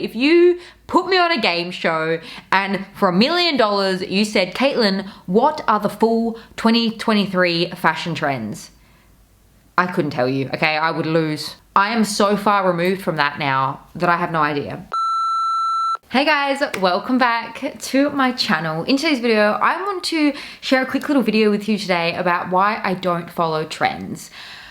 If you put me on a game show and for $1 million you said, Caitlin, what are the full 2023 fashion trends? I couldn't tell you, okay? I would lose. I am so far removed from that now that I have no idea. Hey guys, welcome back to my channel. In today's video, I want to share a quick little video with you today about why I don't follow trends.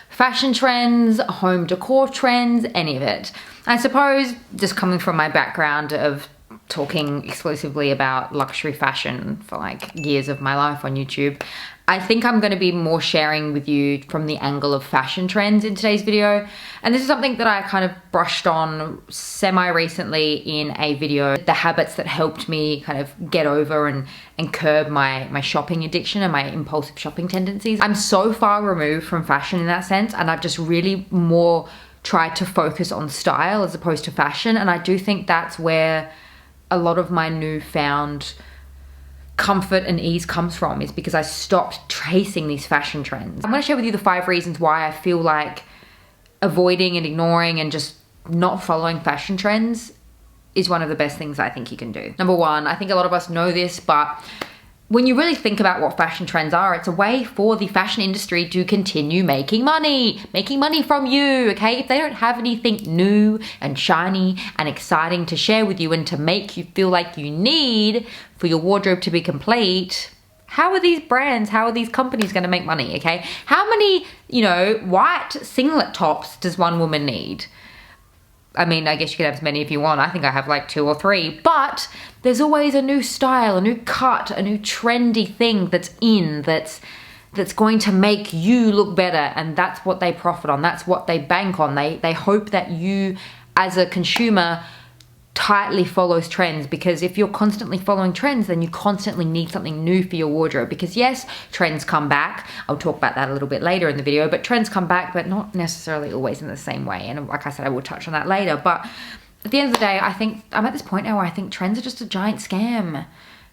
Fashion trends, home decor trends, any of it. I suppose just coming from my background of talking exclusively about luxury fashion for like years of my life on YouTube, I think I'm going to be more sharing with you from the angle of fashion trends in today's video. And this is something that I kind of brushed on semi-recently in a video, the habits that helped me kind of get over and curb my shopping addiction and my impulsive shopping tendencies. I'm so far removed from fashion in that sense, and I've just really more tried to focus on style as opposed to fashion. And I do think that's where a lot of my newfound comfort and ease comes from, is because I stopped chasing these fashion trends. I'm going to share with you the 5 reasons why I feel like avoiding and ignoring and just not following fashion trends is one of the best things I think you can do. Number 1, I think a lot of us know this, but when you really think about what fashion trends are, it's a way for the fashion industry to continue making money from you, okay? If they don't have anything new and shiny and exciting to share with you and to make you feel like you need for your wardrobe to be complete, how are these brands, how are these companies gonna make money, okay? How many, white singlet tops does one woman need? I mean, I guess you could have as many if you want. I think I have like 2 or 3, but there's always a new style, a new cut, a new trendy thing that's in, that's going to make you look better, and that's what they profit on. That's what they bank on. They hope that you, as a consumer, tightly follows trends, because if you're constantly following trends, then you constantly need something new for your wardrobe. Because yes, trends come back. I'll talk about that a little bit later in the video, but trends come back, but not necessarily always in the same way. And like I said, I will touch on that later. But at the end of the day, I think I'm at this point now where I think trends are just a giant scam.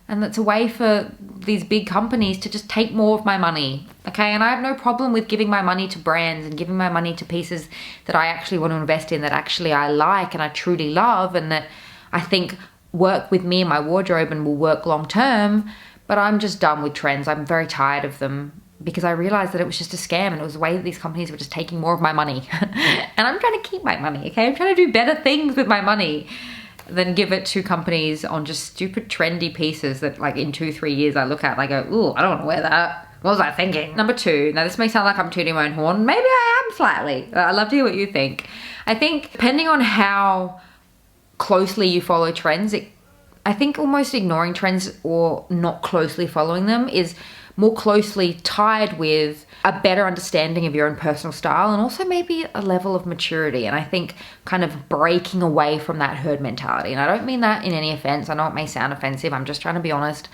And that's a way for these big companies to just take more of my money, okay? And I have no problem with giving my money to brands and giving my money to pieces that I actually want to invest in, that actually I like and I truly love, and that I think work with me and my wardrobe and will work long term. But I'm just done with trends. I'm very tired of them, because I realized that it was just a scam, and it was a way that these companies were just taking more of my money. And I'm trying to keep my money, okay? I'm trying to do better things with my money than give it to companies on just stupid trendy pieces that like in 2-3 years I look at and I go, ooh, I don't want to wear that. What was I thinking? Number 2, now this may sound like I'm tooting my own horn. Maybe I am slightly. I'd love to hear what you think. I think depending on how closely you follow trends, I think almost ignoring trends or not closely following them is more closely tied with a better understanding of your own personal style, and also maybe a level of maturity. And I think kind of breaking away from that herd mentality. And I don't mean that in any offense. I know it may sound offensive. I'm just trying to be honest.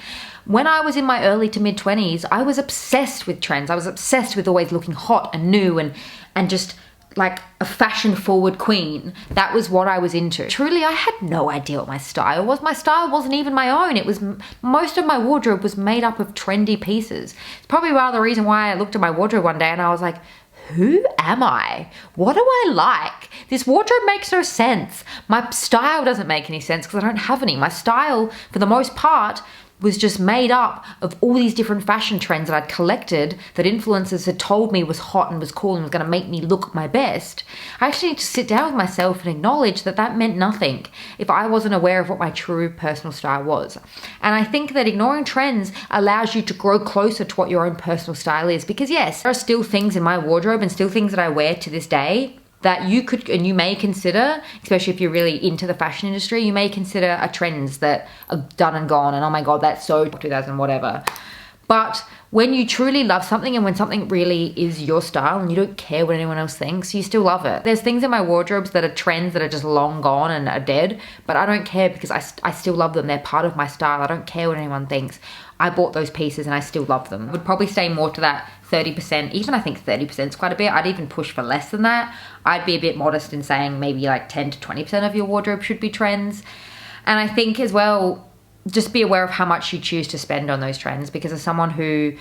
When I was in my early to mid 20s, I was obsessed with trends. I was obsessed with always looking hot and new and just like a fashion forward queen. That was what I was into. Truly, I had no idea what my style was. My style wasn't even my own. It was, most of my wardrobe was made up of trendy pieces. It's probably part of the reason why I looked at my wardrobe one day and I was like, who am I? What do I like? This wardrobe makes no sense. My style doesn't make any sense because I don't have any. My style, for the most part, was just made up of all these different fashion trends that I'd collected, that influencers had told me was hot and was cool and was gonna make me look my best. I actually need to sit down with myself and acknowledge that that meant nothing if I wasn't aware of what my true personal style was. And I think that ignoring trends allows you to grow closer to what your own personal style is. Because yes, there are still things in my wardrobe and still things that I wear to this day that you could, and you may consider, especially if you're really into the fashion industry, you may consider are trends that are done and gone, and oh my God, that's so 2000 whatever. But when you truly love something, and when something really is your style and you don't care what anyone else thinks, you still love it. There's things in my wardrobes that are trends that are just long gone and are dead, but I don't care because I still love them. They're part of my style. I don't care what anyone thinks. I bought those pieces and I still love them. I would probably say more to that 30%, even I think 30% is quite a bit. I'd even push for less than that. I'd be a bit modest in saying maybe like 10 to 20% of your wardrobe should be trends. And I think as well, just be aware of how much you choose to spend on those trends, because as someone who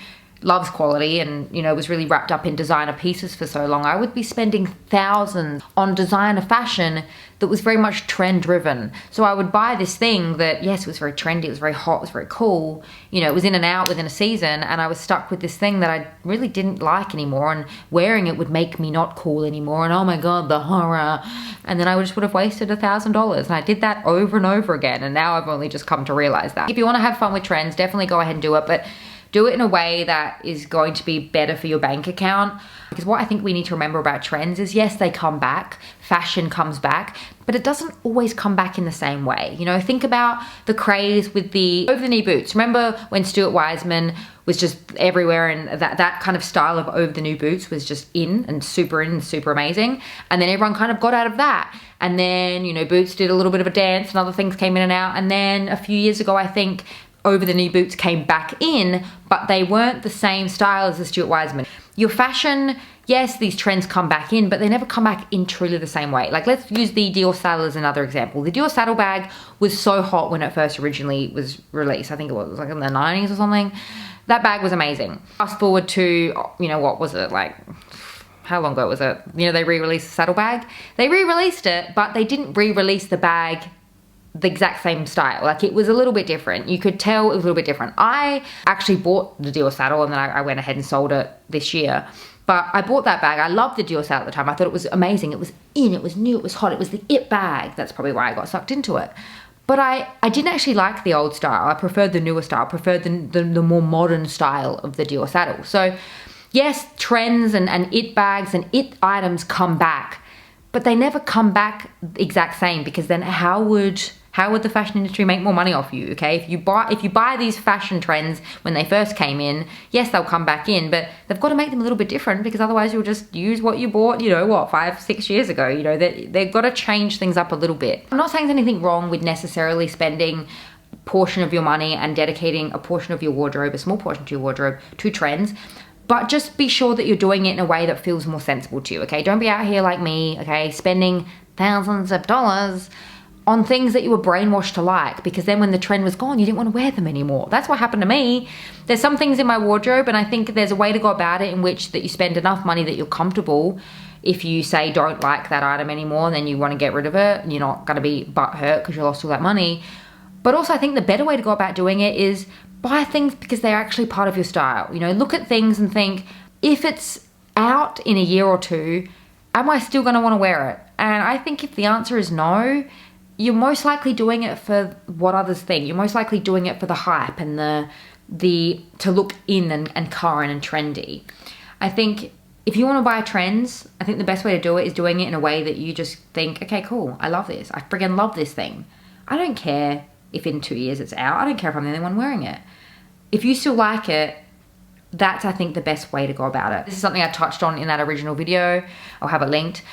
loves quality and, you know, was really wrapped up in designer pieces for so long, I would be spending thousands on designer fashion that was very much trend driven. So I would buy this thing that, yes, it was very trendy, it was very hot, it was very cool, you know, it was in and out within a season, and I was stuck with this thing that I really didn't like anymore, and wearing it would make me not cool anymore, and oh my god, the horror. And then I just would have wasted $1,000, and I did that over and over again, and now I've only just come to realize that. If you want to have fun with trends, definitely go ahead and do it, but do it in a way that is going to be better for your bank account. Because what I think we need to remember about trends is, yes, they come back, fashion comes back, but it doesn't always come back in the same way. You know, think about the craze with the over-the-knee boots. Remember when Stuart Weitzman was just everywhere, and that kind of style of over-the-knee boots was just in and super amazing. And then everyone kind of got out of that. And then, you know, boots did a little bit of a dance and other things came in and out. And then a few years ago, I think, over-the-knee boots came back in, but they weren't the same style as the Stuart Weitzman. Your fashion, yes, these trends come back in, but they never come back in truly the same way. Like, let's use the Dior saddle as another example. The Dior saddle bag was so hot when it first originally was released. I think it was like in the 90s or something. That bag was amazing. Fast forward to, you know, what was it, like, how long ago was it? You know, they re-released the saddle bag. They re-released it, but they didn't re-release the bag the exact same style. Like, it was a little bit different. You could tell it was a little bit different. I actually bought the Dior saddle, and then I went ahead and sold it this year. But I bought that bag. I loved the Dior saddle at the time. I thought it was amazing. It was in, it was new, it was hot. It was the it bag. That's probably why I got sucked into it. But I didn't actually like the old style. I preferred the newer style. I preferred the more modern style of the Dior saddle. So yes, trends and it bags and it items come back, but they never come back exact same, because then how would the fashion industry make more money off you? Okay, if you buy these fashion trends when they first came in, yes, they'll come back in, but they've got to make them a little bit different, because otherwise you'll just use what you bought, you know, what, 5-6 years ago. You know, they've got to change things up a little bit. I'm not saying there's anything wrong with necessarily spending a portion of your money and dedicating a portion of your wardrobe, a small portion to your wardrobe, to trends. But just be sure that you're doing it in a way that feels more sensible to you, okay? Don't be out here like me, okay, spending thousands of dollars on things that you were brainwashed to like, because then when the trend was gone, you didn't want to wear them anymore. That's what happened to me. There's some things in my wardrobe, and I think there's a way to go about it in which that you spend enough money that you're comfortable. If you say don't like that item anymore, then you want to get rid of it, and you're not going to be butthurt because you lost all that money. But also, I think the better way to go about doing it is buy things because they're actually part of your style. You know, look at things and think, if it's out in a year or two, am I still going to want to wear it? And I think if the answer is no, you're most likely doing it for what others think. You're most likely doing it for the hype and the to look in and current and trendy. I think if you want to buy trends, I think the best way to do it is doing it in a way that you just think, okay, cool, I love this. I friggin' love this thing. I don't care if in 2 years it's out. I don't care if I'm the only one wearing it. If you still like it, that's, I think, the best way to go about it. This is something I touched on in that original video. I'll have it linked.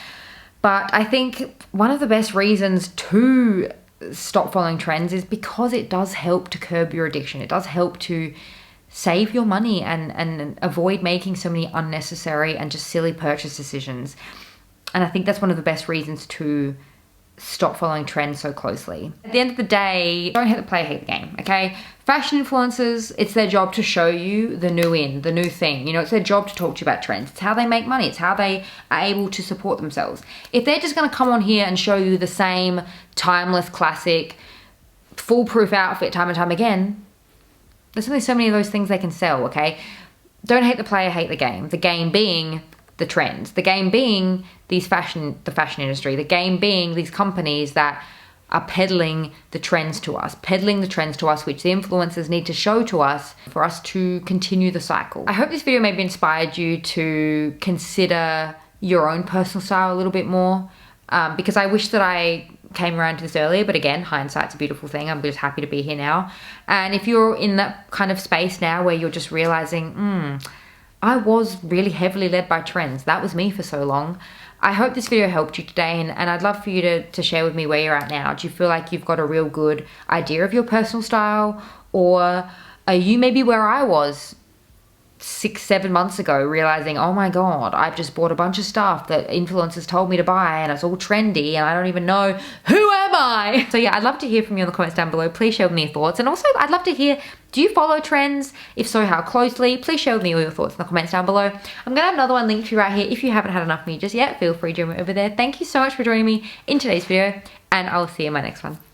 But I think one of the best reasons to stop following trends is because it does help to curb your addiction. It does help to save your money and avoid making so many unnecessary and just silly purchase decisions. And I think that's one of the best reasons to stop following trends so closely. At the end of the day, don't hate the player, hate the game, okay? Fashion influencers, it's their job to show you the new thing. You know, it's their job to talk to you about trends. It's how they make money. It's how they are able to support themselves. If they're just gonna come on here and show you the same timeless, classic, foolproof outfit time and time again, there's only so many of those things they can sell, okay? Don't hate the player, hate the game. The game being the trends. The game being the fashion industry. The game being these companies that are peddling the trends to us, which the influencers need to show to us for us to continue the cycle. I hope this video maybe inspired you to consider your own personal style a little bit more, because I wish that I came around to this earlier, but again, hindsight's a beautiful thing. I'm just happy to be here now. And if you're in that kind of space now where you're just realizing, I was really heavily led by trends. That was me for so long. I hope this video helped you today, and I'd love for you to share with me where you're at now. Do you feel like you've got a real good idea of your personal style, or are you maybe where I was 6-7 months ago, realizing, oh my God, I've just bought a bunch of stuff that influencers told me to buy and it's all trendy and I don't even know who am am I? So yeah, I'd love to hear from you in the comments down below. Please share with me your thoughts. And also, I'd love to hear, do you follow trends? If so, how closely? Please share with me all your thoughts in the comments down below. I'm gonna have another one linked to you right here. If you haven't had enough of me just yet, feel free to join me over there. Thank you so much for joining me in today's video, and I'll see you in my next one.